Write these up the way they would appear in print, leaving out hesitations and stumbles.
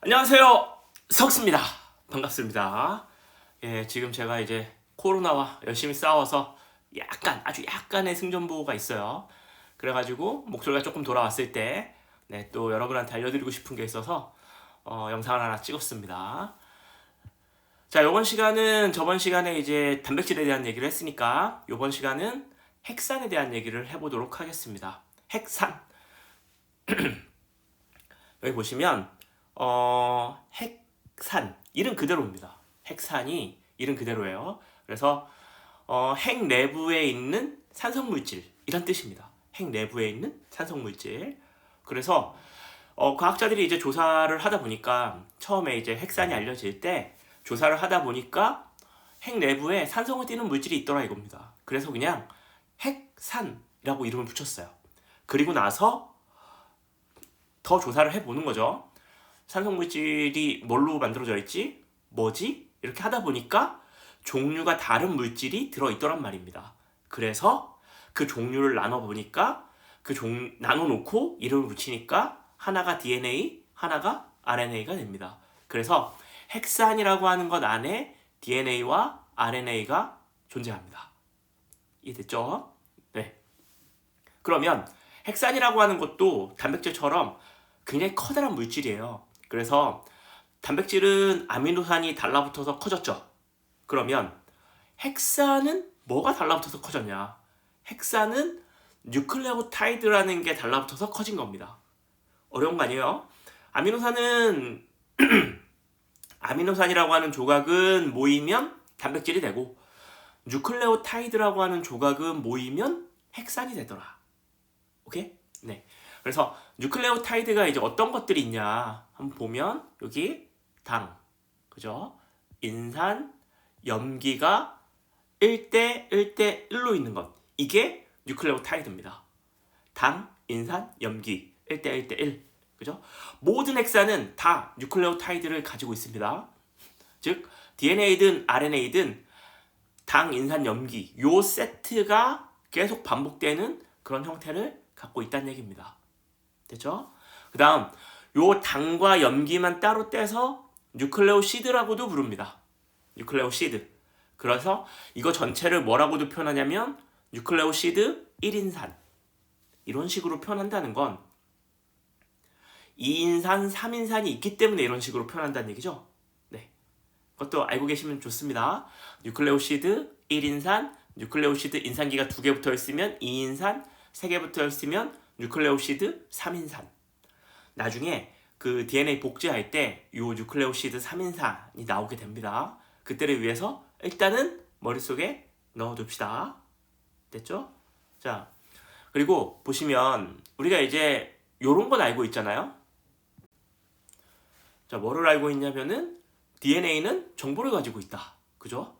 안녕하세요, 석스입니다. 반갑습니다. 예, 지금 제가 이제 코로나와 열심히 싸워서 아주 약간의 승전보가 있어요. 그래가지고 목소리가 조금 돌아왔을 때, 또 여러분한테 알려드리고 싶은 게 있어서 영상을 하나 찍었습니다. 자, 요번 시간은 저번 시간에 이제 단백질에 대한 얘기를 했으니까 요번 시간은 핵산에 대한 얘기를 해보도록 하겠습니다. 핵산. 여기 보시면 핵산 이름 그대로입니다. 핵산이 이름 그대로예요. 그래서 핵 내부에 있는 산성물질 이란 뜻입니다. 핵 내부에 있는 산성물질. 그래서 과학자들이 이제 조사를 하다 보니까 처음에 이제 핵산이 알려질 때 조사를 하다 보니까 핵 내부에 산성을 띠는 물질이 있더라 이겁니다. 그래서 그냥 핵산이라고 이름을 붙였어요. 그리고 나서 더 조사를 해보는 거죠. 산성물질이 뭘로 만들어져 있지? 뭐지? 이렇게 하다 보니까 종류가 다른 물질이 들어있더란 말입니다. 그래서 그 종류를 나눠보니까 나눠놓고 이름을 붙이니까 하나가 DNA, 하나가 RNA가 됩니다. 그래서 핵산이라고 하는 것 안에 DNA와 RNA가 존재합니다. 이해됐죠? 네. 그러면 핵산이라고 하는 것도 단백질처럼 굉장히 커다란 물질이에요. 그래서 단백질은 아미노산이 달라붙어서 커졌죠. 그러면 핵산은 뭐가 달라붙어서 커졌냐? 핵산은 뉴클레오타이드라는 게 달라붙어서 커진 겁니다. 어려운 거 아니에요? 아미노산은 아미노산이라고 하는 조각은 모이면 단백질이 되고 뉴클레오타이드라고 하는 조각은 모이면 핵산이 되더라. 오케이? 네. 그래서 뉴클레오타이드가 이제 어떤 것들이 있냐 한번 보면 여기 당, 그죠? 인산, 염기가 1대 1대 1로 있는 것. 이게 뉴클레오타이드입니다. 당, 인산, 염기 1대 1대 1. 그죠? 모든 핵산은 다 뉴클레오타이드를 가지고 있습니다. 즉 DNA든 RNA든 당, 인산, 염기 요 세트가 계속 반복되는 그런 형태를 갖고 있다는 얘기입니다. 됐죠? 그 다음 요 당과 염기만 따로 떼서 뉴클레오시드라고도 부릅니다. 뉴클레오시드. 그래서 이거 전체를 뭐라고도 표현하냐면 뉴클레오시드 1인산 이런 식으로 표현한다는 건 2인산, 3인산이 있기 때문에 이런 식으로 표현한다는 얘기죠. 네, 그것도 알고 계시면 좋습니다. 뉴클레오시드 1인산, 뉴클레오시드 인산기가 2개 붙어 있으면 2인산, 3개 붙어 있으면 뉴클레오시드 3인산. 나중에 그 DNA 복제할 때 이 뉴클레오시드 3인산이 나오게 됩니다. 그때를 위해서 일단은 머릿속에 넣어둡시다. 됐죠? 자, 그리고 보시면 우리가 이제 요런 건 알고 있잖아요. 자, 뭐를 알고 있냐면은 DNA는 정보를 가지고 있다. 그죠?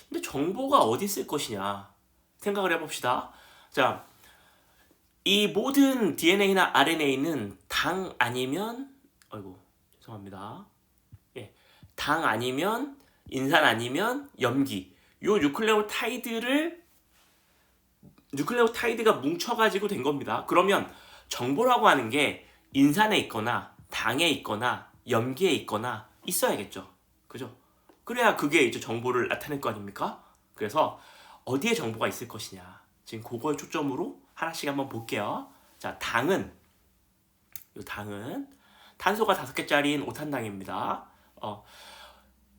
근데 정보가 어디 있을 것이냐 생각을 해봅시다. 자, 이 모든 DNA나 RNA는 당 아니면 죄송합니다. 예, 당 아니면 인산 아니면 염기 요 뉴클레오타이드가 뭉쳐가지고 된 겁니다. 그러면 정보라고 하는 게 인산에 있거나 당에 있거나 염기에 있거나 있어야겠죠. 그죠? 그래야 그게 이제 정보를 나타낼 거 아닙니까? 그래서 어디에 정보가 있을 것이냐 지금 그걸 초점으로 하나씩 한번 볼게요. 자, 당은 탄소가 5개짜리인 5탄당입니다.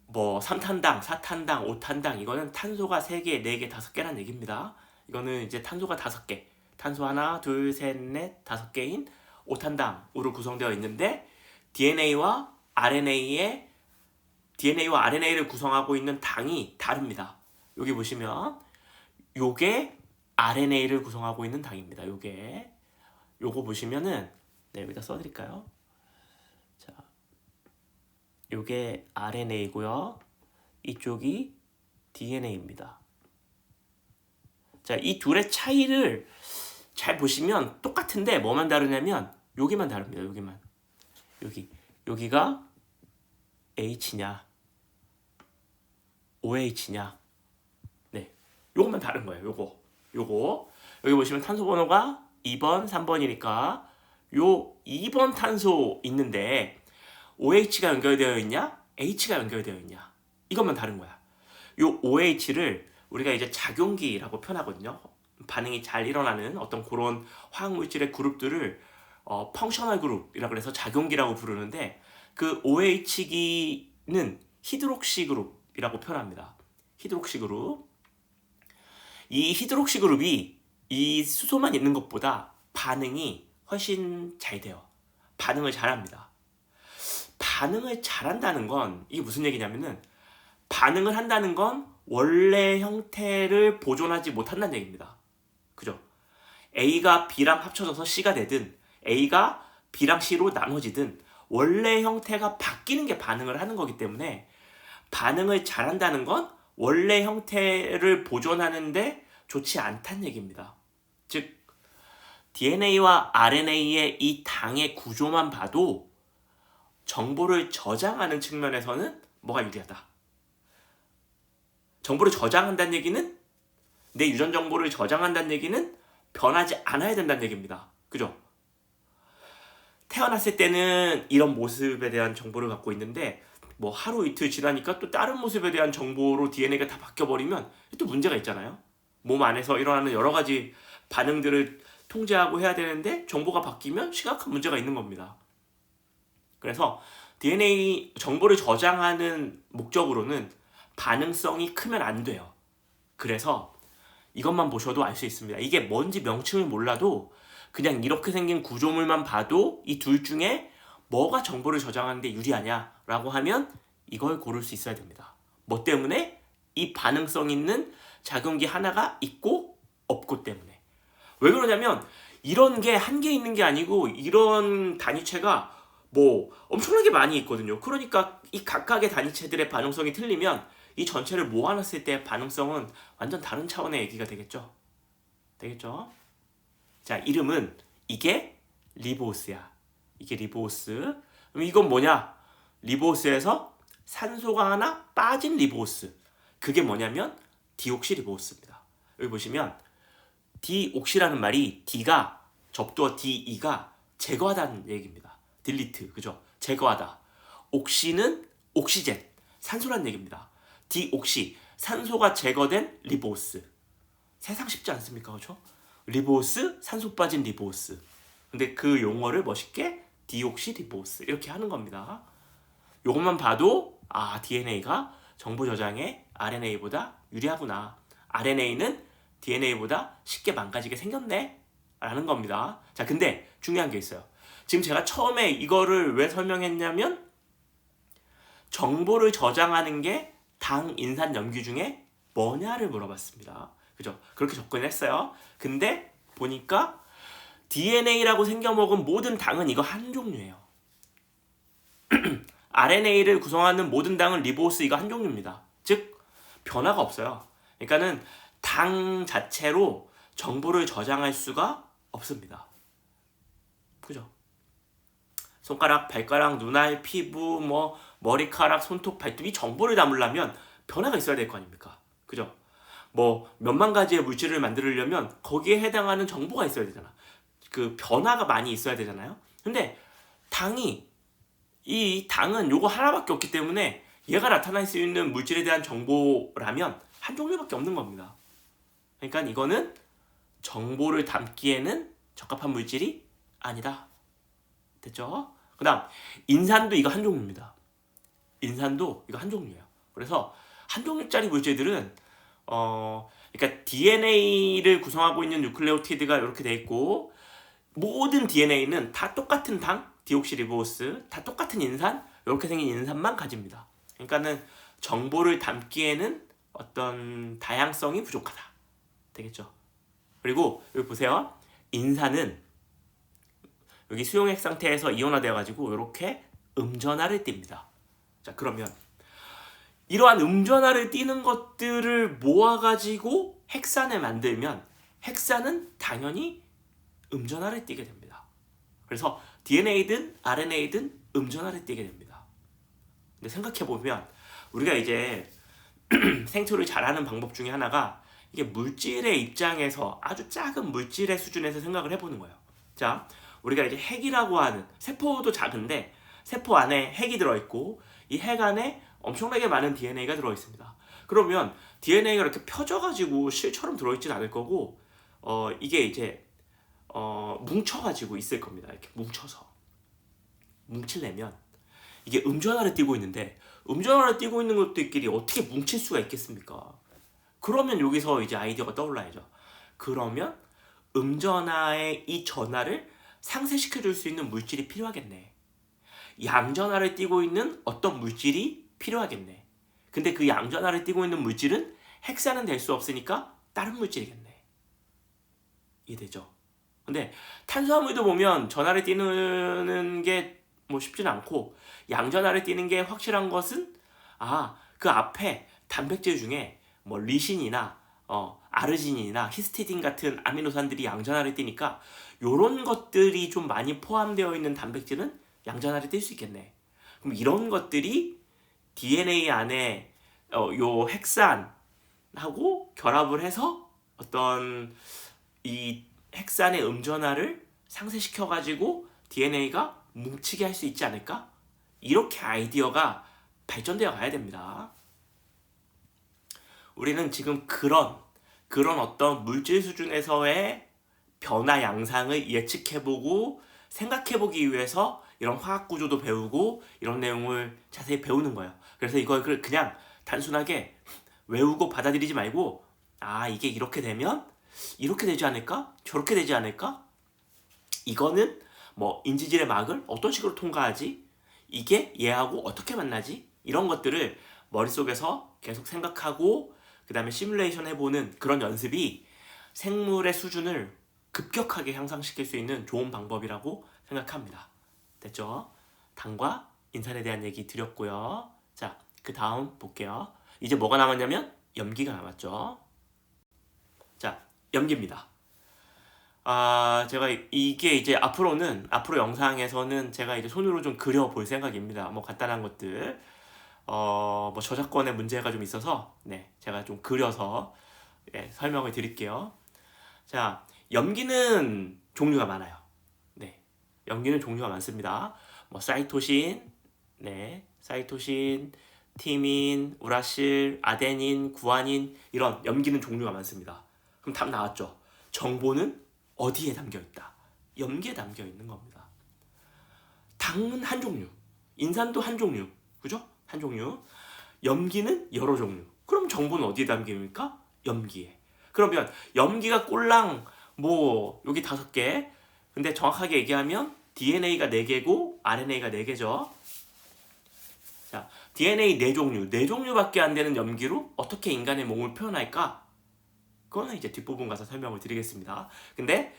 뭐 3탄당, 4탄당, 5탄당 이거는 탄소가 3개, 4개, 5개란 얘기입니다. 이거는 이제 탄소가 5개, 탄소 하나, 둘, 셋, 넷, 5개인 5탄당으로 구성되어 있는데 DNA와 RNA를 구성하고 있는 당이 다릅니다. 여기 보시면 요게 RNA를 구성하고 있는 당입니다. 요거 보시면은 여기다 써드릴까요? 자, 요게 RNA고요. 이쪽이 DNA입니다. 자, 이 둘의 차이를 잘 보시면 똑같은데 뭐만 다르냐면 여기만 다릅니다. 여기가 H냐 OH냐 요것만 다른 거예요. 요거 여기 보시면 탄소 번호가 2번, 3번이니까 요 2번 탄소 있는데 OH가 연결되어 있냐, H가 연결되어 있냐, 이것만 다른 거야. 요 OH를 우리가 이제 작용기라고 표현하거든요. 반응이 잘 일어나는 어떤 그런 화학물질의 그룹들을 펑셔널 그룹이라고 해서 작용기라고 부르는데, 그 OH기는 히드록시 그룹이라고 표현합니다. 히드록시 그룹. 이 히드록시 그룹이 이 수소만 있는 것보다 반응이 훨씬 잘 돼요. 반응을 잘합니다. 반응을 잘한다는 건 이게 무슨 얘기냐면은, 반응을 한다는 건 원래 형태를 보존하지 못한다는 얘기입니다. 그죠? A가 B랑 합쳐져서 C가 되든 A가 B랑 C로 나눠지든 원래 형태가 바뀌는 게 반응을 하는 거기 때문에, 반응을 잘한다는 건 원래 형태를 보존하는데 좋지 않다는 얘기입니다. 즉 DNA와 RNA의 이 당의 구조만 봐도 정보를 저장하는 측면에서는 뭐가 유리하다? 정보를 저장한다는 얘기는, 내 유전 정보를 저장한다는 얘기는 변하지 않아야 된다는 얘기입니다. 그죠? 태어났을 때는 이런 모습에 대한 정보를 갖고 있는데 뭐 하루 이틀 지나니까 또 다른 모습에 대한 정보로 DNA가 다 바뀌어버리면 또 문제가 있잖아요. 몸 안에서 일어나는 여러 가지 반응들을 통제하고 해야 되는데 정보가 바뀌면 심각한 문제가 있는 겁니다. 그래서 DNA 정보를 저장하는 목적으로는 반응성이 크면 안 돼요. 그래서 이것만 보셔도 알 수 있습니다. 이게 뭔지 명칭을 몰라도 그냥 이렇게 생긴 구조물만 봐도 이 둘 중에 뭐가 정보를 저장하는데 유리하냐라고 하면 이걸 고를 수 있어야 됩니다. 뭐 때문에? 이 반응성 있는 작용기 하나가 있고 없고 때문에. 왜 그러냐면 이런 게 한 개 있는 게 아니고 이런 단위체가 뭐 엄청나게 많이 있거든요. 그러니까 이 각각의 단위체들의 반응성이 틀리면 이 전체를 모아놨을 때 반응성은 완전 다른 차원의 얘기가 되겠죠. 되겠죠? 자, 이름은 이게 리보스야. 이게 리보스. 그럼 이건 뭐냐? 리보스에서 산소가 하나 빠진 리보스. 그게 뭐냐면 디옥시리보스입니다. 여기 보시면 디옥시라는 말이 D가 접두어 DE가 제거하다는 얘기입니다. 딜리트, 그죠? 제거하다. 옥시는 옥시젠, 산소란 얘기입니다. 디옥시, 산소가 제거된 리보스. 세상 쉽지 않습니까? 그죠? 리보스, 산소 빠진 리보스. 근데 그 용어를 멋있게 디옥시 리보스 이렇게 하는 겁니다. 요것만 봐도 DNA가 정보 저장에 RNA보다 유리하구나. RNA는 DNA보다 쉽게 망가지게 생겼네 라는 겁니다. 자, 근데 중요한 게 있어요. 지금 제가 처음에 이거를 왜 설명했냐면 정보를 저장하는 게 당, 인산, 염기 중에 뭐냐를 물어봤습니다. 그죠? 그렇게 접근했어요. 근데 보니까 DNA라고 생겨먹은 모든 당은 이거 한 종류예요. RNA를 구성하는 모든 당은 리보스 이거 한 종류입니다. 즉 변화가 없어요. 그러니까는 당 자체로 정보를 저장할 수가 없습니다. 그죠? 손가락, 발가락, 눈알, 피부, 뭐 머리카락, 손톱, 발톱 이 정보를 담으려면 변화가 있어야 될 거 아닙니까? 그죠? 뭐 몇만 가지의 물질을 만들려면 거기에 해당하는 정보가 있어야 되잖아. 그 변화가 많이 있어야 되잖아요. 근데 이 당은 요거 하나밖에 없기 때문에 얘가 나타날 수 있는 물질에 대한 정보라면 한 종류밖에 없는 겁니다. 그러니까 이거는 정보를 담기에는 적합한 물질이 아니다. 됐죠? 그 다음 인산도 이거 한 종류입니다. 인산도 이거 한 종류예요. 그래서 한 종류짜리 물질들은 그러니까 DNA를 구성하고 있는 뉴클레오티드가 이렇게 돼 있고 모든 DNA는 다 똑같은 당, 디옥시리보스, 다 똑같은 인산, 이렇게 생긴 인산만 가집니다. 그러니까는 정보를 담기에는 어떤 다양성이 부족하다. 되겠죠? 그리고 여기 보세요. 인산은 여기 수용액 상태에서 이온화되어 가지고 이렇게 음전하를 띱니다. 자, 그러면 이러한 음전하를 띠는 것들을 모아가지고 헥산을 만들면 헥산은 당연히 음전하를 띠게 됩니다. 그래서 DNA든 RNA든 음전하를 띠게 됩니다. 근데 생각해보면 우리가 이제 생초를 잘하는 방법 중에 하나가 이게 물질의 입장에서 아주 작은 물질의 수준에서 생각을 해보는 거예요. 자, 우리가 이제 핵이라고 하는 세포도 작은데 세포 안에 핵이 들어있고 이 핵 안에 엄청나게 많은 DNA가 들어있습니다. 그러면 DNA가 이렇게 펴져가지고 실처럼 들어있진 않을 거고 이게 이제 뭉쳐가지고 있을 겁니다. 이렇게 뭉쳐서 뭉치려면 이게 음전하를 띄고 있는데 음전하를 띄고 있는 것들끼리 어떻게 뭉칠 수가 있겠습니까? 그러면 여기서 이제 아이디어가 떠올라야죠. 그러면 음전하의 이 전하를 상쇄시켜줄 수 있는 물질이 필요하겠네. 양전하를 띄고 있는 어떤 물질이 필요하겠네. 근데 그 양전하를 띄고 있는 물질은 핵산은 될 수 없으니까 다른 물질이겠네. 이해되죠? 근데 탄수화물도 보면 전하를 띄는 게 뭐 쉽지는 않고 양전하를 띄는 게 확실한 것은 그 앞에 단백질 중에 뭐 리신이나 아르지닌이나 히스티딘 같은 아미노산들이 양전하를 띄니까 요런 것들이 좀 많이 포함되어 있는 단백질은 양전하를 띌 수 있겠네. 그럼 이런 것들이 DNA 안에 요 핵산하고 결합을 해서 어떤 이 핵산의 음전하를 상쇄시켜 가지고 DNA가 뭉치게 할 수 있지 않을까? 이렇게 아이디어가 발전되어 가야 됩니다. 우리는 지금 그런 어떤 물질 수준에서의 변화 양상을 예측해보고 생각해보기 위해서 이런 화학 구조도 배우고 이런 내용을 자세히 배우는 거예요. 그래서 이걸 그냥 단순하게 외우고 받아들이지 말고 이게 이렇게 되면 이렇게 되지 않을까? 저렇게 되지 않을까? 이거는 뭐 인지질의 막을 어떤 식으로 통과하지? 이게 얘하고 어떻게 만나지? 이런 것들을 머릿속에서 계속 생각하고 그 다음에 시뮬레이션 해보는 그런 연습이 생물의 수준을 급격하게 향상시킬 수 있는 좋은 방법이라고 생각합니다. 됐죠? 당과 인산에 대한 얘기 드렸고요. 자, 그 다음 볼게요. 이제 뭐가 남았냐면 염기가 남았죠. 자, 염기입니다. 제가 이게 이제 앞으로 영상에서는 제가 이제 손으로 좀 그려볼 생각입니다. 뭐 간단한 것들. 뭐 저작권의 문제가 좀 있어서 제가 좀 그려서 설명을 드릴게요. 자, 염기는 종류가 많아요. 염기는 종류가 많습니다. 뭐 사이토신, 티민, 우라실, 아데닌, 구아닌 이런 염기는 종류가 많습니다. 그럼 답 나왔죠? 정보는 어디에 담겨 있다? 염기에 담겨 있는 겁니다. 당은 한 종류, 인산도 한 종류, 그죠? 한 종류. 염기는 여러 종류. 그럼 정보는 어디에 담깁니까? 염기에. 그러면 염기가 꼴랑 뭐 여기 5개. 근데 정확하게 얘기하면 DNA가 4개고 RNA가 4개죠. 자, DNA 4종류, 4종류밖에 안 되는 염기로 어떻게 인간의 몸을 표현할까? 그거는 이제 뒷부분 가서 설명을 드리겠습니다. 근데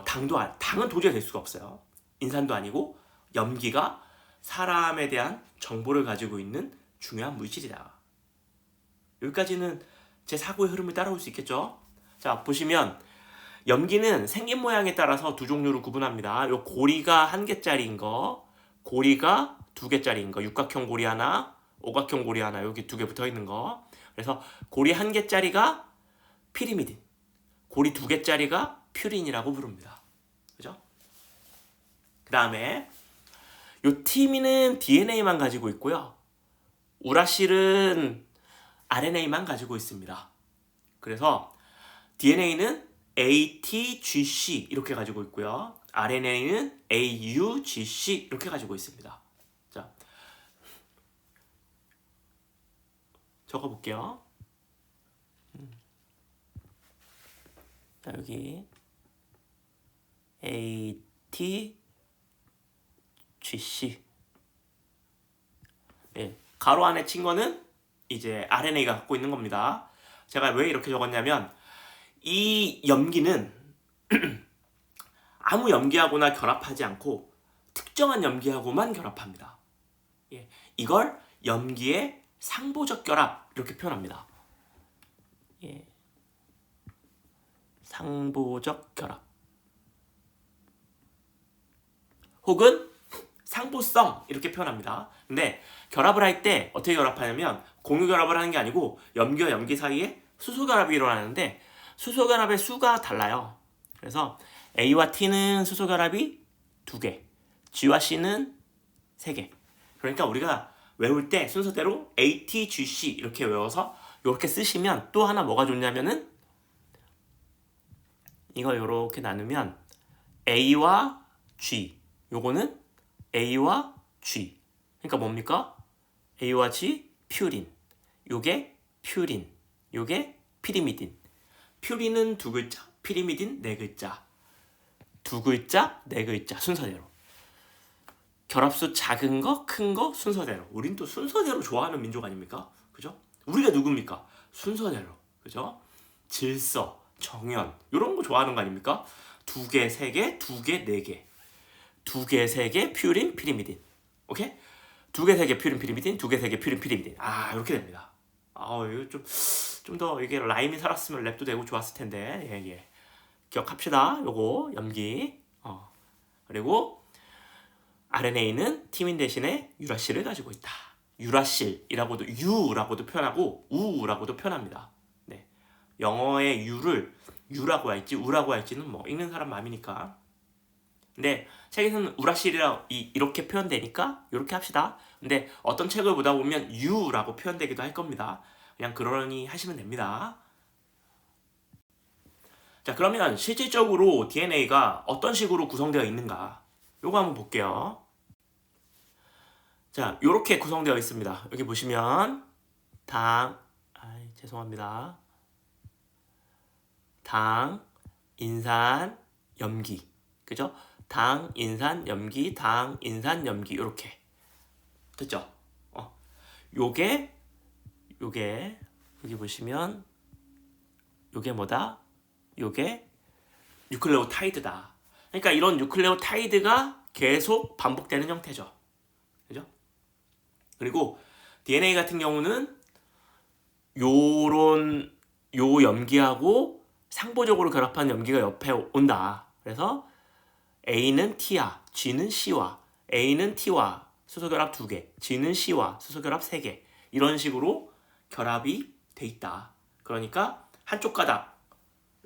당은 도저히 될 수가 없어요. 인산도 아니고 염기가 사람에 대한 정보를 가지고 있는 중요한 물질이다. 여기까지는 제 사고의 흐름을 따라올 수 있겠죠? 자, 보시면 염기는 생긴 모양에 따라서 2종류로 구분합니다. 요 고리가 1개짜리인 거, 고리가 2개짜리인 거, 육각형 고리 하나, 오각형 고리 하나, 여기 2개 붙어 있는 거. 그래서 고리 1개짜리가 피리미딘, 고리 2개짜리가 퓨린이라고 부릅니다. 그죠? 그 다음에 요 티민은 DNA만 가지고 있고요. 우라실은 RNA만 가지고 있습니다. 그래서 DNA는 ATGC 이렇게 가지고 있고요. RNA는 AUGC 이렇게 가지고 있습니다. 자, 적어볼게요. 자, 여기 ATGC. 가로 안에 친 거는 이제 RNA가 갖고 있는 겁니다. 제가 왜 이렇게 적었냐면 이 염기는 아무 염기하고나 결합하지 않고 특정한 염기하고만 결합합니다. 이걸 염기의 상보적 결합 이렇게 표현합니다. 상보적 결합 혹은 상보성 이렇게 표현합니다. 근데 결합을 할 때 어떻게 결합하냐면 공유 결합을 하는 게 아니고 염기와 염기 사이에 수소 결합이 일어나는데 수소 결합의 수가 달라요. 그래서 A와 T는 수소 결합이 2개, G와 C는 3개. 그러니까 우리가 외울 때 순서대로 ATGC 이렇게 외워서 이렇게 쓰시면 또 하나 뭐가 좋냐면은 이거 이렇게 나누면 A와 G, 요거는 A와 G. 그러니까 뭡니까? A와 G, 퓨린. 요게 퓨린. 요게 피리미딘. 퓨린은 2글자, 피리미딘 4글자. 2글자, 4글자 순서대로. 결합수 작은 거, 큰 거 순서대로. 우린 또 순서대로 좋아하는 민족 아닙니까? 그죠? 우리가 누굽니까? 순서대로. 그죠? 질서, 정연 이런 거 좋아하는 거 아닙니까? 2개, 3개, 2개, 4개. 2개, 3개, 퓨린, 피리미딘. 오케이? 2개, 3개, 퓨린, 피리미딘. 2개, 3개, 퓨린, 피리미딘. 이렇게 됩니다. 이거 좀 더 이게 라임이 살았으면 랩도 되고 좋았을 텐데. 예. 기억합시다. 요거 염기. 그리고 RNA는 티민 대신에 유라실을 가지고 있다. 유라실이라고도 유라고도 표현하고 우라고도 표현합니다. 네. 영어의 유를 유라고 할지 우라고 할지는 뭐 읽는 사람 마음이니까. 근데 책에서는 우라실이라 이렇게 표현되니까 이렇게 합시다. 근데 어떤 책을 보다 보면 유라고 표현되기도 할 겁니다. 그냥 그러니 하시면 됩니다. 자, 그러면 실질적으로 DNA가 어떤 식으로 구성되어 있는가? 요거 한번 볼게요. 자, 요렇게 구성되어 있습니다. 여기 보시면 죄송합니다. 당, 인산, 염기. 그죠? 당, 인산, 염기, 당, 인산, 염기. 요렇게. 됐죠? 요게 여기 보시면 요게 뭐다? 요게 뉴클레오타이드다. 그러니까 이런 뉴클레오타이드가 계속 반복되는 형태죠. 그죠? 그리고 DNA 같은 경우는 요 염기하고 상보적으로 결합한 염기가 옆에 온다. 그래서 A는 T와 G는 C와 A는 T와 수소결합 2개, G는 C와 수소결합 3개 이런 식으로 결합이 돼 있다. 그러니까 한쪽 가닥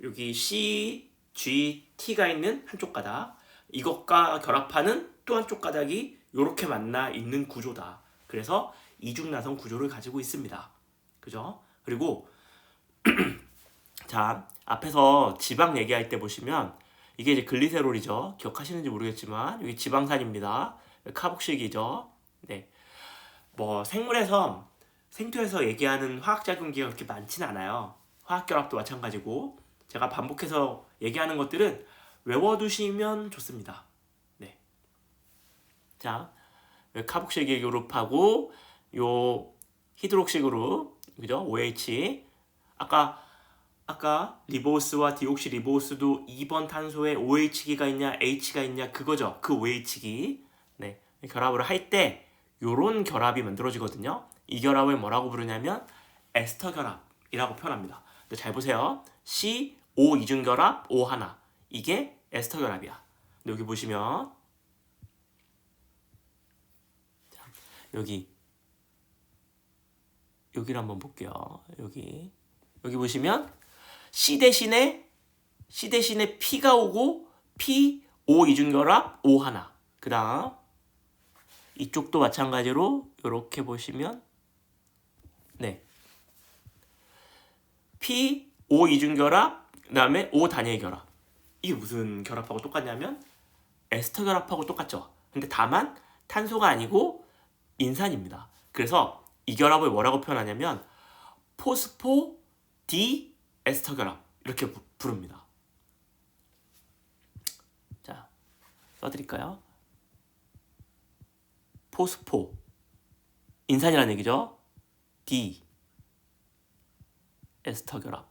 여기 C, G, T가 있는 한쪽 가닥 이것과 결합하는 또 한쪽 가닥이 이렇게 만나 있는 구조다. 그래서 이중나선 구조를 가지고 있습니다. 그죠? 그리고 자, 앞에서 지방 얘기할 때 보시면 이게 이제 글리세롤이죠. 기억하시는지 모르겠지만 여기 지방산입니다. 카복식이죠. 네. 뭐 생토에서 얘기하는 화학작용기가 그렇게 많지는 않아요. 화학결합도 마찬가지고 제가 반복해서 얘기하는 것들은 외워두시면 좋습니다. 네. 자, 카복식이 그룹하고 요 히드록시 그룹, 그죠? OH. 아까 리보스와 디옥시 리보스도 2번 탄소에 OH기가 있냐 H가 있냐 그거죠. 그 OH기. 네. 결합을 할 때 요런 결합이 만들어지거든요. 이 결합을 뭐라고 부르냐면 에스터 결합이라고 표현합니다. 근데 잘 보세요. C5 이중결합 O1 이게 에스터 결합이야. 근데 여기 보시면 여기를 한번 볼게요. 여기 보시면 C 대신에 P가 오고 P5 이중결합 O1 그 다음 이쪽도 마찬가지로 이렇게 보시면 네 P5 이중결합 그 다음에 O 단일 결합 이게 무슨 결합하고 똑같냐면 에스터 결합하고 똑같죠. 근데 다만 탄소가 아니고 인산입니다. 그래서 이 결합을 뭐라고 표현하냐면 포스포 디 에스터 결합 이렇게 부릅니다. 자, 써드릴까요? 포스포 인산이라는 얘기죠. 디 에스터 결합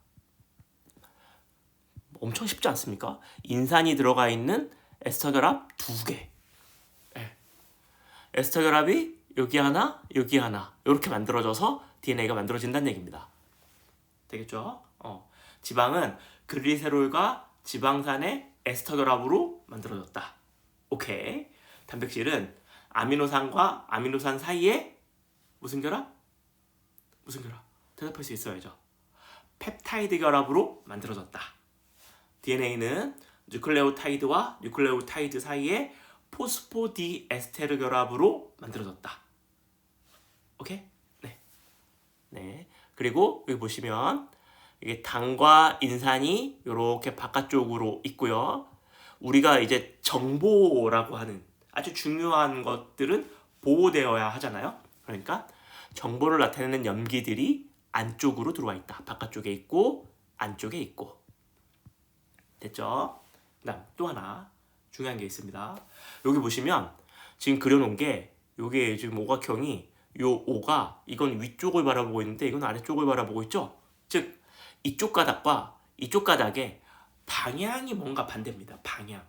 엄청 쉽지 않습니까? 인산이 들어가 있는 에스터 결합 2개. 네. 에스터 결합이 여기 하나 이렇게 만들어져서 DNA가 만들어진다는 얘기입니다. 되겠죠? 지방은 글리세롤과 지방산의 에스터 결합으로 만들어졌다. 오케이. 단백질은 아미노산과 아미노산 사이에 무슨 결합? 대답할 수 있어야죠. 펩타이드 결합으로 만들어졌다. DNA는 뉴클레오타이드와 뉴클레오타이드 사이에 포스포디에스테르 결합으로 만들어졌다. 오케이? 네. 네. 그리고 여기 보시면 이게 당과 인산이 이렇게 바깥쪽으로 있고요. 우리가 이제 정보라고 하는 아주 중요한 것들은 보호되어야 하잖아요. 그러니까 정보를 나타내는 염기들이 안쪽으로 들어와 있다. 바깥쪽에 있고 안쪽에 있고. 됐죠? 그다음 또 하나 중요한 게 있습니다. 여기 보시면 지금 그려놓은 게 요게 지금 오각형이 요 O가 이건 위쪽을 바라보고 있는데 이건 아래쪽을 바라보고 있죠? 즉 이쪽 가닥과 이쪽 가닥의 방향이 뭔가 반대입니다. 방향.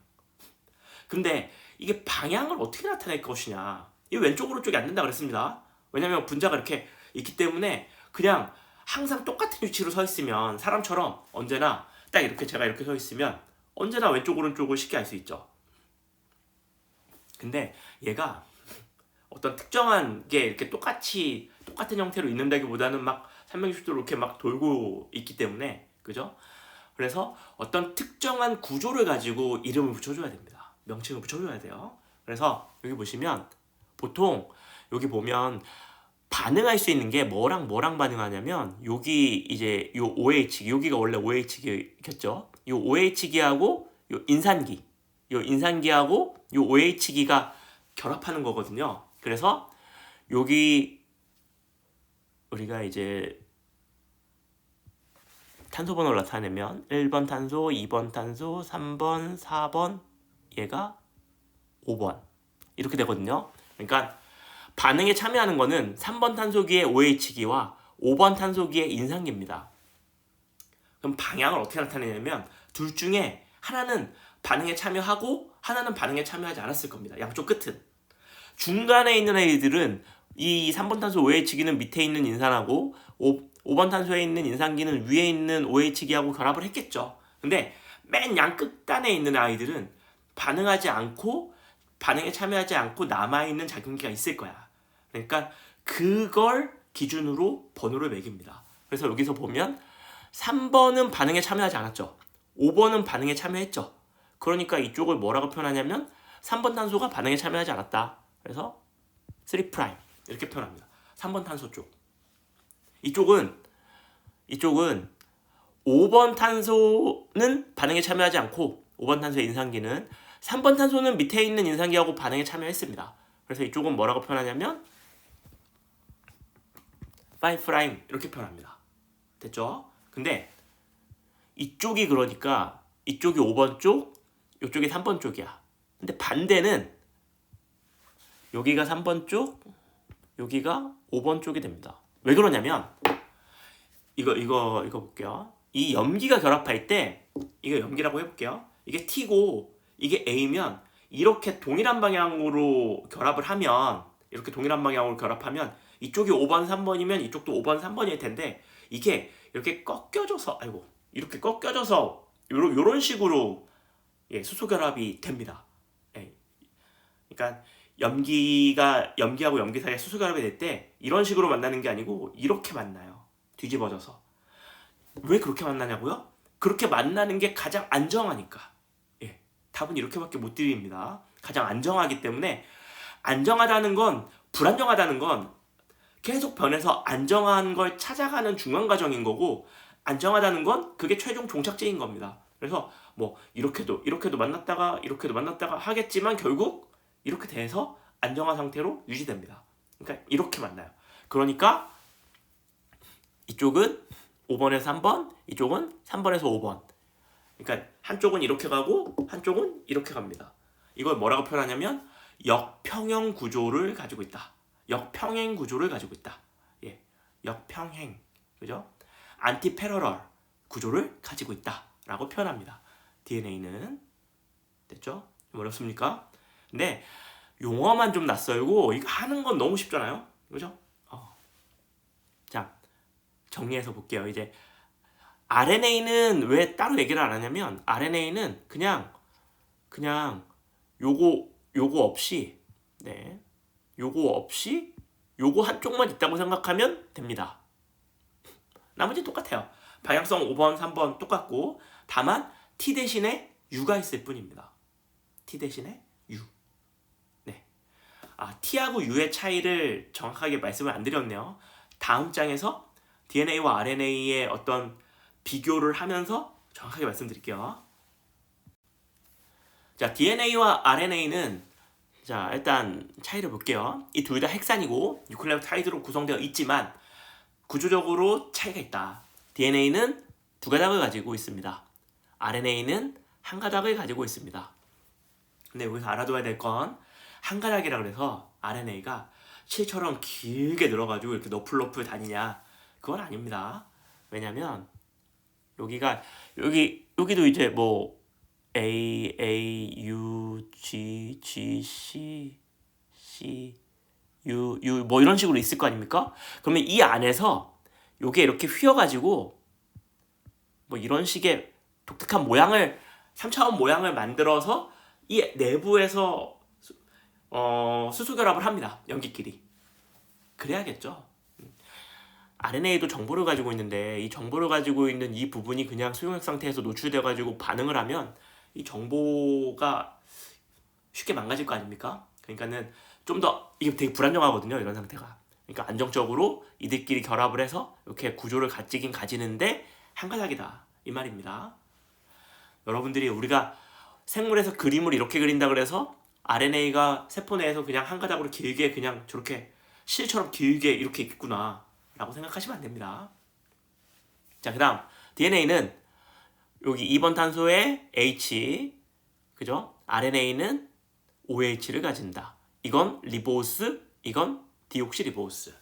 근데 이게 방향을 어떻게 나타낼 것이냐. 이 왼쪽 오른쪽이 안 된다 그랬습니다. 왜냐면 분자가 이렇게 있기 때문에 그냥 항상 똑같은 위치로 서 있으면 사람처럼 언제나 딱 이렇게 제가 이렇게 서 있으면 언제나 왼쪽 오른쪽을 쉽게 알 수 있죠. 근데 얘가 어떤 특정한 게 이렇게 똑같은 형태로 있는다기보다는 막 360도로 이렇게 막 돌고 있기 때문에 그죠? 그래서 어떤 특정한 구조를 가지고 이름을 붙여줘야 됩니다. 명칭을 붙여줘야 돼요. 그래서 여기 보시면 보통 여기 보면 반응할 수 있는 게 뭐랑 반응하냐면 여기 이제 요 OH기 여기가 원래 OH기였죠. 요 OH기하고 요 인산기하고 요 OH기가 결합하는 거거든요. 그래서 여기 우리가 이제 탄소 번호를 나타내면 1번 탄소, 2번 탄소, 3번, 4번, 얘가 5번 이렇게 되거든요. 그러니까 반응에 참여하는 거는 3번 탄소기의 OH기와 5번 탄소기의 인산기입니다. 그럼 방향을 어떻게 나타내냐면 둘 중에 하나는 반응에 참여하고 하나는 반응에 참여하지 않았을 겁니다. 양쪽 끝은. 중간에 있는 애들은 이 3번 탄소 OH기는 밑에 있는 인산하고 5번 탄소에 있는 인산기는 위에 있는 OH기하고 결합을 했겠죠. 근데 맨 양 끝단에 있는 아이들은 반응에 참여하지 않고 남아있는 작용기가 있을 거야. 그러니까 그걸 기준으로 번호를 매깁니다. 그래서 여기서 보면 3번은 반응에 참여하지 않았죠. 5번은 반응에 참여했죠. 그러니까 이쪽을 뭐라고 표현하냐면 3번 탄소가 반응에 참여하지 않았다. 그래서 3' 이렇게 표현합니다. 3번 탄소 쪽. 이쪽은 5번 탄소는 반응에 참여하지 않고 5번 탄소의 인산기는 3번 탄소는 밑에 있는 인산기하고 반응에 참여했습니다. 그래서 이쪽은 뭐라고 표현하냐면 5' 이렇게 표현합니다. 됐죠? 근데 이쪽이 그러니까 이쪽이 5번 쪽, 이쪽이 3번 쪽이야. 근데 반대는 여기가 3번 쪽, 여기가 5번 쪽이 됩니다. 왜 그러냐면 이거 볼게요. 이 염기가 결합할 때 이거 염기라고 해볼게요. 이게 T고 이게 A면 이렇게 동일한 방향으로 결합을 하면 이쪽이 5번, 3번이면 이쪽도 5번, 3번일 텐데 이게 이렇게 꺾여져서 요런 식으로 수소 결합이 됩니다. 그러니까 염기하고 염기 사이에 수소 결합이 될 때 이런 식으로 만나는 게 아니고 이렇게 만나요. 뒤집어져서. 왜 그렇게 만나냐고요? 그렇게 만나는 게 가장 안정하니까. 답은 이렇게밖에 못 드립니다. 가장 안정하기 때문에 안정하다는 건 불안정하다는 건 계속 변해서 안정한 걸 찾아가는 중간 과정인 거고 안정하다는 건 그게 최종 종착지인 겁니다. 그래서 뭐 이렇게도 만났다가 하겠지만 결국 이렇게 돼서 안정한 상태로 유지됩니다. 그러니까 이렇게 만나요. 그러니까 이쪽은 5번에서 3번, 이쪽은 3번에서 5번. 그러니까 한쪽은 이렇게 가고 한쪽은 이렇게 갑니다. 이걸 뭐라고 표현하냐면 역평형 구조를 가지고 있다. 역평행 구조를 가지고 있다. 역평행, 그죠? 안티패러럴 구조를 가지고 있다라고 표현합니다. DNA는 됐죠? 좀 어렵습니까? 근데 용어만 좀 낯설고 이거 하는 건 너무 쉽잖아요, 그죠? 자, 정리해서 볼게요. 이제 RNA는 왜 따로 얘기를 안 하냐면 RNA는 그냥 요거 없이 요거 한쪽만 있다고 생각하면 됩니다. 나머지 똑같아요. 방향성 5번, 3번 똑같고 다만 T 대신에 U가 있을 뿐입니다. T 대신에 U. T하고 U의 차이를 정확하게 말씀을 안 드렸네요. 다음 장에서 DNA와 RNA의 어떤 비교를 하면서 정확하게 말씀드릴게요. 자, DNA와 RNA는 자, 일단 차이를 볼게요. 이 둘 다 핵산이고 뉴클레오타이드로 구성되어 있지만 구조적으로 차이가 있다. DNA는 두 가닥을 가지고 있습니다. RNA는 한 가닥을 가지고 있습니다. 근데 여기서 알아둬야 될 건 한 가닥이라 그래서 RNA가 실처럼 길게 늘어가지고 이렇게 너풀너풀 다니냐, 그건 아닙니다. 왜냐면 여기도 이제 뭐 A, U, G, C, U 뭐 이런 식으로 있을 거 아닙니까? 그러면 이 안에서 요게 이렇게 휘어가지고 뭐 이런 식의 독특한 모양을 3차원 모양을 만들어서 이 내부에서 수소결합을 합니다. 염기끼리. 그래야겠죠. RNA도 정보를 가지고 있는데 이 정보를 가지고 있는 이 부분이 그냥 수용액 상태에서 노출돼 가지고 반응을 하면 이 정보가 쉽게 망가질 거 아닙니까? 그러니까는 좀 더 이게 되게 불안정하거든요. 이런 상태가. 그러니까 안정적으로 이들끼리 결합을 해서 이렇게 구조를 가지긴 가지는데 한 가닥이다 이 말입니다. 여러분들이 우리가 생물에서 그림을 이렇게 그린다 그래서 RNA가 세포 내에서 그냥 한 가닥으로 길게 그냥 저렇게 실처럼 길게 이렇게 있구나 라고 생각하시면 안 됩니다. 자, 그 다음 DNA는 여기 2번 탄소에 H, 그죠? RNA는 OH를 가진다. 이건 리보스, 이건 디옥시리보스,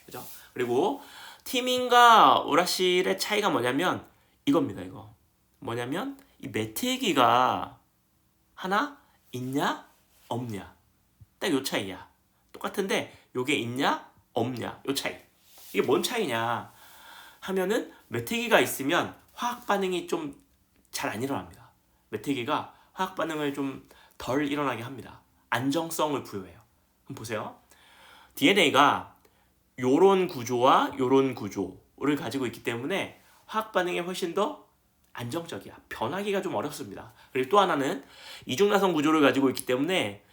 그죠? 그리고 티민과 우라실의 차이가 뭐냐면 이겁니다. 이거 뭐냐면 이 메틸기가 하나 있냐 없냐, 딱 요 차이야. 똑같은데 요게 있냐 없냐 요 차이. 이게 뭔 차이냐 하면은 메틸기가 있으면 화학 반응이 좀 잘 안 일어납니다. 메틸기가 화학 반응을 좀 덜 일어나게 합니다. 안정성을 부여해요. 그럼 보세요. DNA가 요런 구조와 요런 구조를 가지고 있기 때문에 화학 반응에 훨씬 더 안정적이야. 변하기가 좀 어렵습니다. 그리고 또 하나는 이중나선 구조를 가지고 있기 때문에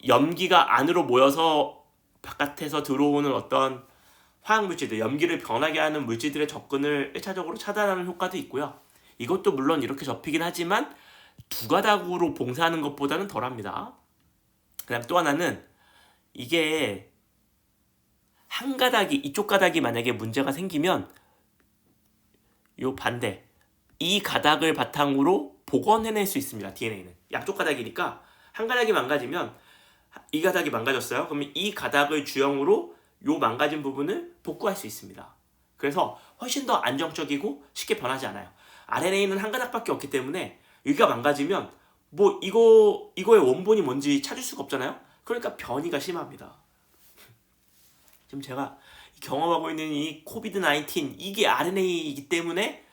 염기가 안으로 모여서 바깥에서 들어오는 어떤 화학물질들, 염기를 변하게 하는 물질들의 접근을 1차적으로 차단하는 효과도 있고요. 이것도 물론 이렇게 접히긴 하지만 두 가닥으로 봉사하는 것보다는 덜합니다. 그 다음 또 하나는 이게 한 가닥이, 이쪽 가닥이 만약에 문제가 생기면 요 반대, 이 가닥을 바탕으로 복원해낼 수 있습니다. DNA는 양쪽 가닥이니까 한 가닥이 망가지면 이 가닥이 망가졌어요. 그러면 이 가닥을 주형으로 요 망가진 부분을 복구할 수 있습니다. 그래서 훨씬 더 안정적이고 쉽게 변하지 않아요. RNA는 한 가닥밖에 없기 때문에 여기가 망가지면 뭐 이거의 원본이 뭔지 찾을 수가 없잖아요. 그러니까 변이가 심합니다. 지금 제가 경험하고 있는 이 코비드-19 이게 RNA이기 때문에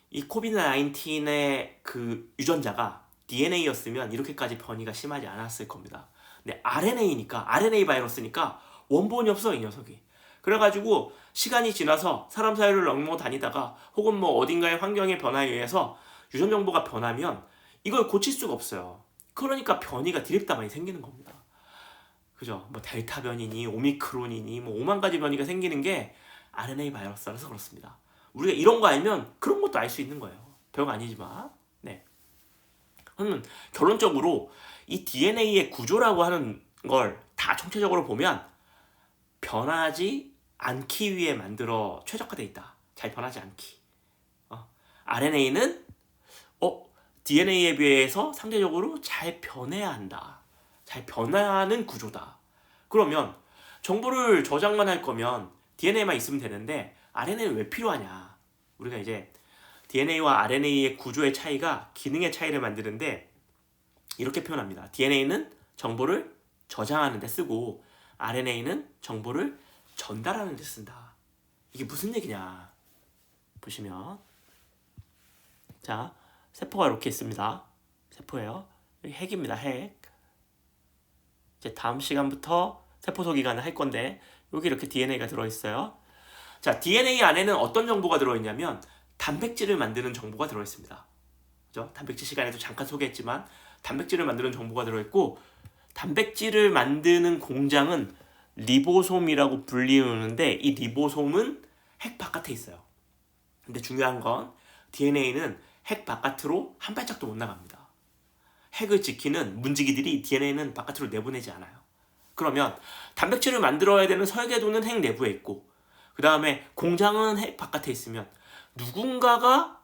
이 코비드-19의 그 유전자가 DNA였으면 이렇게까지 변이가 심하지 않았을 겁니다. 근데 RNA니까, RNA 바이러스니까 원본이 없어, 이 녀석이. 그래가지고 시간이 지나서 사람 사이를 넘어 다니다가 혹은 뭐 어딘가의 환경의 변화에 의해서 유전 정보가 변하면 이걸 고칠 수가 없어요. 그러니까 변이가 디립다 많이 생기는 겁니다. 그죠? 뭐 델타 변이니 오미크론이니 뭐 5만 가지 변이가 생기는 게 RNA 바이러스라서 그렇습니다. 우리가 이런 거 알면 그런 것도 알 수 있는 거예요. 별거 아니지만. 네. 그러면 결론적으로 이 DNA의 구조라고 하는 걸 다 총체적으로 보면 변하지 않기 위해 만들어 최적화되어 있다. 잘 변하지 않기. RNA는 DNA에 비해서 상대적으로 잘 변해야 한다. 잘 변하는 구조다. 그러면 정보를 저장만 할 거면 DNA만 있으면 되는데 RNA는 왜 필요하냐? 우리가 이제 DNA와 RNA의 구조의 차이가 기능의 차이를 만드는데 이렇게 표현합니다. DNA는 정보를 저장하는 데 쓰고 RNA는 정보를 전달하는 데 쓴다. 이게 무슨 얘기냐? 보시면 자, 세포가 이렇게 있습니다. 세포예요. 여기 핵입니다. 핵. 이제 다음 시간부터 세포소 기간을 할 건데 여기 이렇게 DNA가 들어있어요. 자, DNA 안에는 어떤 정보가 들어있냐면 단백질을 만드는 정보가 들어있습니다. 그죠? 단백질 시간에도 잠깐 소개했지만 단백질을 만드는 정보가 들어있고 단백질을 만드는 공장은 리보솜이라고 불리우는데 이 리보솜은 핵 바깥에 있어요. 근데 중요한 건 DNA는 핵 바깥으로 한 발짝도 못 나갑니다. 핵을 지키는 문지기들이 DNA는 바깥으로 내보내지 않아요. 그러면 단백질을 만들어야 되는 설계도는 핵 내부에 있고 그 다음에 공장은 핵 바깥에 있으면 누군가가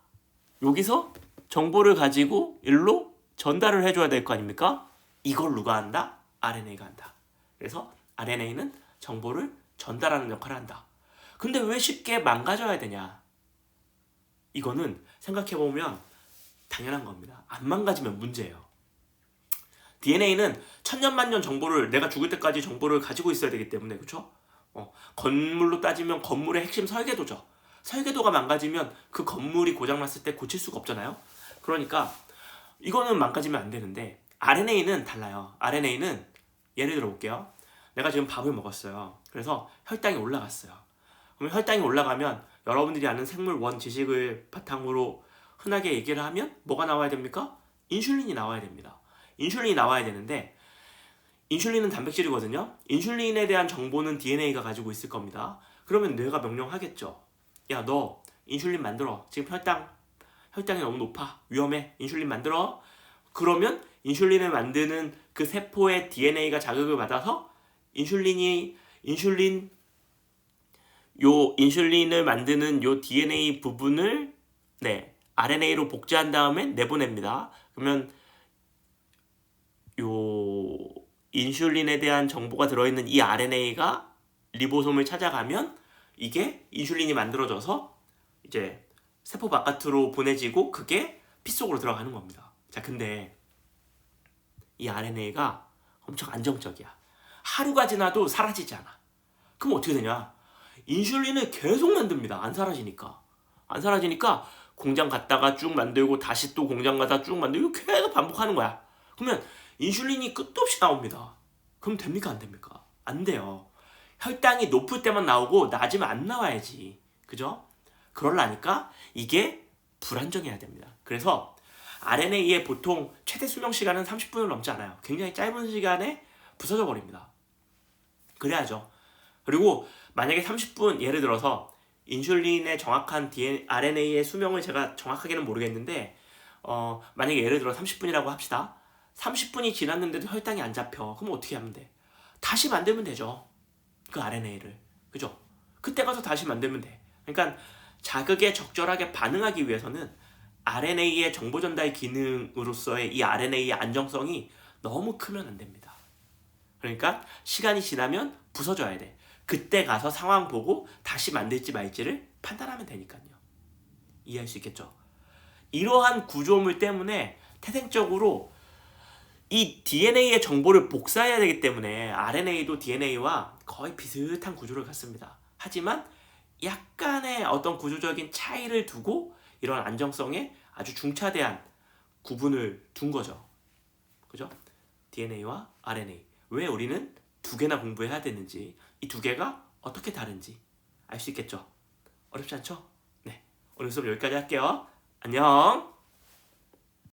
여기서 정보를 가지고 일로 전달을 해줘야 될 거 아닙니까? 이걸 누가 한다? RNA가 한다. 그래서 RNA는 정보를 전달하는 역할을 한다. 근데 왜 쉽게 망가져야 되냐? 이거는 생각해보면 당연한 겁니다. 안 망가지면 문제예요. DNA는 천년만년 정보를 내가 죽을 때까지 정보를 가지고 있어야 되기 때문에 그렇죠? 건물로 따지면 건물의 핵심 설계도죠. 설계도가 망가지면 그 건물이 고장났을 때 고칠 수가 없잖아요. 그러니까 이거는 망가지면 안 되는데 RNA는 달라요. RNA는 예를 들어 볼게요. 내가 지금 밥을 먹었어요. 그래서 혈당이 올라갔어요. 그럼 혈당이 올라가면 여러분들이 아는 생물 원 지식을 바탕으로 흔하게 얘기를 하면 뭐가 나와야 됩니까? 인슐린이 나와야 됩니다. 인슐린이 나와야 되는데 인슐린은 단백질이거든요. 인슐린에 대한 정보는 DNA가 가지고 있을 겁니다. 그러면 뇌가 명령하겠죠. 야, 너 인슐린 만들어. 지금 혈당이 너무 높아. 위험해. 인슐린 만들어. 그러면 인슐린을 만드는 그 세포의 DNA가 자극을 받아서 인슐린을 만드는 요 DNA 부분을 RNA로 복제한 다음에 내보냅니다. 그러면 요 인슐린에 대한 정보가 들어있는 이 RNA가 리보솜을 찾아가면 이게 인슐린이 만들어져서 이제 세포 바깥으로 보내지고 그게 피 속으로 들어가는 겁니다. 자, 근데 이 RNA가 엄청 안정적이야. 하루가 지나도 사라지지 않아. 그럼 어떻게 되냐? 인슐린을 계속 만듭니다. 안 사라지니까 공장 갔다가 쭉 만들고 다시 또 공장 가다 쭉 만들고 계속 반복하는 거야. 그러면 인슐린이 끝도 없이 나옵니다. 그럼 됩니까? 안 됩니까? 안 돼요. 혈당이 높을 때만 나오고 낮으면 안 나와야지. 그죠? 그러려니까 이게 불안정해야 됩니다. 그래서 RNA의 보통 최대 수명 시간은 30분을 넘지 않아요. 굉장히 짧은 시간에 부서져 버립니다. 그래야죠. 그리고 만약에 30분 예를 들어서 인슐린의 정확한 RNA의 수명을 제가 정확하게는 모르겠는데 만약에 예를 들어 30분이라고 합시다. 30분이 지났는데도 혈당이 안 잡혀. 그럼 어떻게 하면 돼? 다시 만들면 되죠. 그 RNA를. 그죠? 그때 가서 다시 만들면 돼. 그러니까 자극에 적절하게 반응하기 위해서는 RNA의 정보 전달 기능으로서의 이 RNA의 안정성이 너무 크면 안 됩니다. 그러니까 시간이 지나면 부서져야 돼. 그때 가서 상황 보고 다시 만들지 말지를 판단하면 되니까요. 이해할 수 있겠죠? 이러한 구조물 때문에 태생적으로 이 DNA의 정보를 복사해야 되기 때문에 RNA도 DNA와 거의 비슷한 구조를 갖습니다. 하지만 약간의 어떤 구조적인 차이를 두고 이런 안정성에 아주 중차대한 구분을 둔 거죠. 그죠? DNA와 RNA. 왜 우리는 두 개나 공부해야 되는지, 이 두 개가 어떻게 다른지 알 수 있겠죠? 어렵지 않죠? 네. 오늘 수업 여기까지 할게요. 안녕!